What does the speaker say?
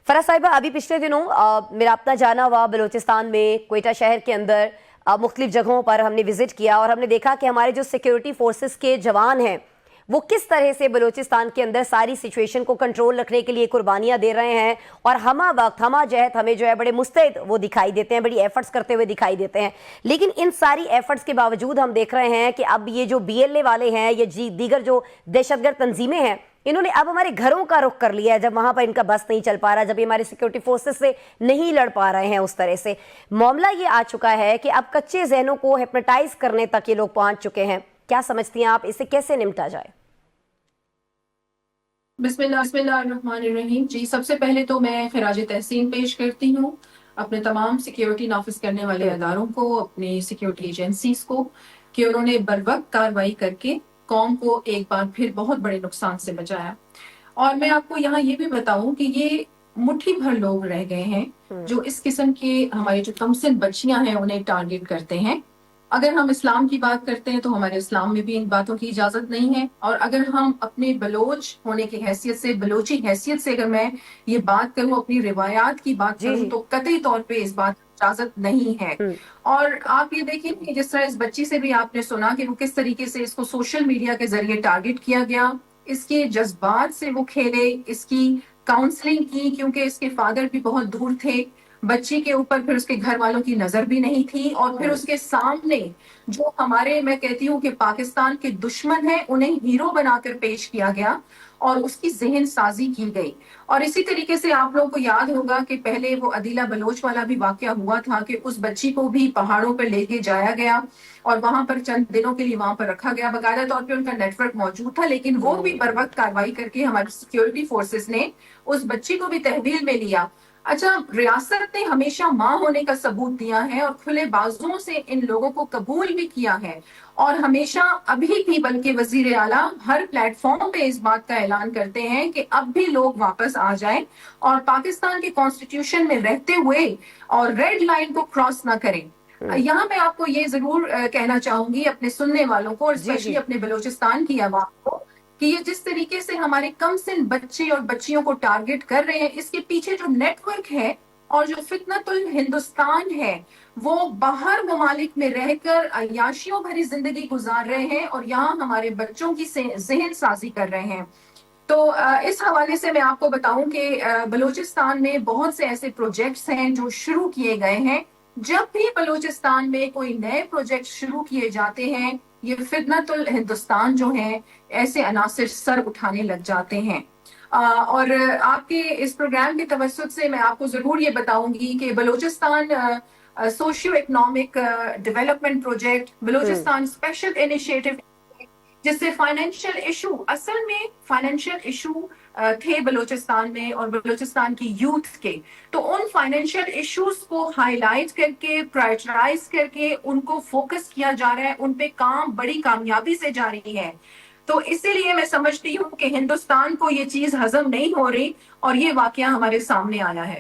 फराज साहिबा, अभी पिछले दिनों मेरा अपना जाना हुआ बलूचिस्तान में क्वेटा शहर के अंदर मुख्तलिफ जगहों पर हमने विजिट किया और हमने देखा कि हमारे जो सिक्योरिटी फोर्सेस के जवान हैं वो किस तरह से बलूचिस्तान के अंदर सारी सिचुएशन को कंट्रोल रखने के लिए कुर्बानियां दे रहे हैं और हमा वक्त हमा जहत हमें जो है बड़े मुस्तैद वो दिखाई देते हैं, बड़ी एफर्ट्स करते हुए दिखाई देते हैं। लेकिन इन सारी एफर्ट्स के बावजूद हम देख रहे हैं कि अब ये जो BLA वाले हैं या दीगर जो दहशतगर्द तंजीमें हैं, इन्होंने अब हमारे घरों का रुख कर लिया है। जब वहां पर इनका बस नहीं चल पा रहा, जब ये हमारे सिक्योरिटी फोर्सेस से नहीं लड़ पा रहे हैं, उस तरह से मामला ये आ चुका है कि अब कच्चे जहनों को हिप्नोटाइज करने तक ये लोग पहुंच चुके हैं। क्या समझती हैं आप, इसे कैसे निपटा जाए? बिस्मिल्लाहिर्रहमानिर्रहीम। जी, सबसे पहले तो मैं खिराज तहसीन पेश करती हूँ अपने तमाम सिक्योरिटी नाफिज करने वाले अदारों को, अपनी सिक्योरिटी एजेंसीज को, कि उन्होंने बरवक्त कार्रवाई करके कौम को एक बार फिर बहुत बड़े नुकसान से बचाया। और मैं आपको यहाँ ये भी बताऊं कि ये मुट्ठी भर लोग रह गए हैं जो इस किस्म के हमारी जो कमसिन बच्चियां हैं उन्हें टारगेट करते हैं। अगर हम इस्लाम की बात करते हैं तो हमारे इस्लाम में भी इन बातों की इजाजत नहीं है। और अगर हम अपने बलोच होने की हैसियत से, बलोची हैसियत से अगर मैं ये बात करूं, अपनी रिवायात की बात करूं, तो कतई तौर पे इस बात की इजाजत नहीं है। और आप ये देखें कि जिस तरह इस बच्ची से भी आपने सुना कि वो किस तरीके से इसको सोशल मीडिया के जरिए टारगेट किया गया, इसके जज्बात से वो खेले, इसकी काउंसलिंग की, क्योंकि इसके फादर भी बहुत दूर थे, बच्ची के ऊपर फिर उसके घर वालों की नजर भी नहीं थी, और फिर उसके सामने जो हमारे, मैं कहती हूँ कि पाकिस्तान के दुश्मन हैं, उन्हें हीरो बनाकर पेश किया गया और उसकी जहन साजी की गई। और इसी तरीके से आप लोगों को याद होगा कि पहले वो अदीला बलोच वाला भी वाकया हुआ था कि उस बच्ची को भी पहाड़ों पर लेके जाया गया और वहां पर चंद दिनों के लिए वहां पर रखा गया। बाकायदा तौर पे उनका नेटवर्क मौजूद था, लेकिन वो भी बर वक्त कार्रवाई करके हमारी सिक्योरिटी फोर्सेस ने उस बच्ची को भी तहवील में लिया। अच्छा, रियासत ने हमेशा माँ होने का सबूत दिया है और खुले बाजुओं से इन लोगों को कबूल भी किया है। और हमेशा अभी भी बल्कि वजीर आला हर प्लेटफॉर्म पे इस बात का ऐलान करते हैं कि अब भी लोग वापस आ जाएं और पाकिस्तान के कॉन्स्टिट्यूशन में रहते हुए और रेड लाइन को क्रॉस ना करें। यहाँ मैं आपको ये जरूर कहना चाहूंगी अपने सुनने वालों को और स्पेशली अपने बलूचिस्तान की आवाम को कि ये जिस तरीके से हमारे कम सिन बच्चे और बच्चियों को टारगेट कर रहे हैं, इसके पीछे जो नेटवर्क है और जो फितनतुल हिंदुस्तान है, वो बाहर ममालिक में रहकर अयाशियों भरी जिंदगी गुजार रहे हैं और यहाँ हमारे बच्चों की जहन साजी कर रहे हैं। तो इस हवाले से मैं आपको बताऊं कि बलूचिस्तान में बहुत से ऐसे प्रोजेक्ट्स हैं जो शुरू किए गए हैं। जब भी बलूचिस्तान में कोई नए प्रोजेक्ट शुरू किए जाते हैं, ये फितनतुल हिंदुस्तान जो है, ऐसे अनासिर सर उठाने लग जाते हैं। और आपके इस प्रोग्राम के तवज्जुद से मैं आपको जरूर ये बताऊंगी कि Balochistan socio economic development project, Balochistan special initiative, जिससे फाइनेंशियल इशू, असल में फाइनेंशियल इशू थे बलूचिस्तान में और बलूचिस्तान की यूथ के, तो उन फाइनेंशियल इश्यूज को हाईलाइट करके, प्रायोरिटाइज करके उनको फोकस किया जा रहा है, उन पे काम बड़ी कामयाबी से जारी है। तो इसीलिए मैं समझती हूँ कि हिंदुस्तान को ये चीज हजम नहीं हो रही और ये वाकया हमारे सामने आया है।